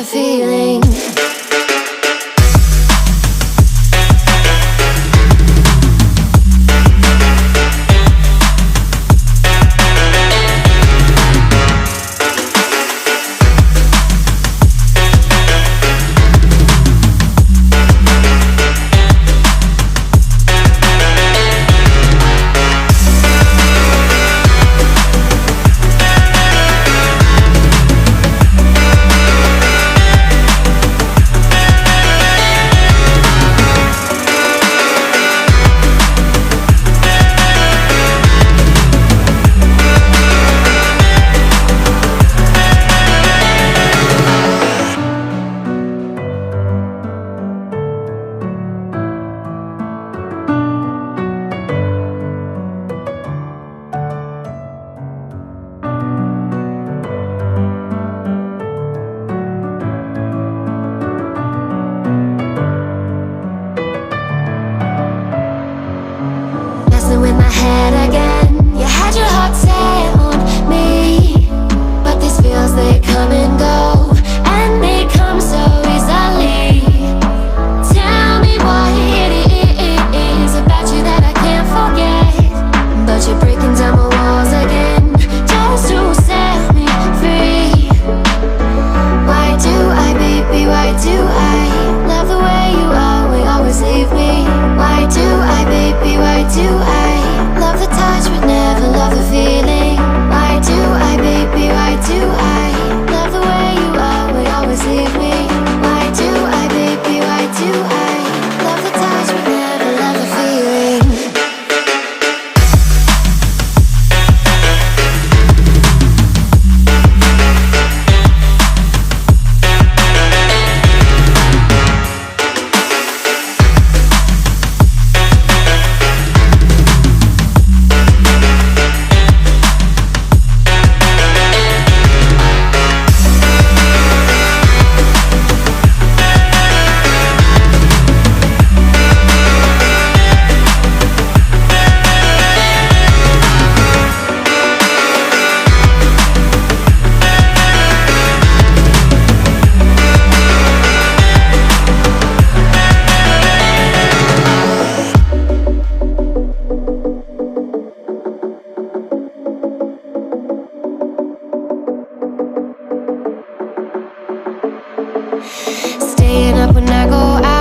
the feeling. With my head again, you had your heart set on me, but these feels, they come and go, and they come so easily. Tell me what it is about you that I can't forget, but you're breaking down my walls again, just to set me free. Why do I, baby, why do I love the way you are, we always leave me? Why do I, baby, why do I love the touch but never love the feeling? Why do I, baby, why do I love the way you are, we always leave me? Why do I, baby, why do I love the touch but never love the feeling? Staying up when I go out.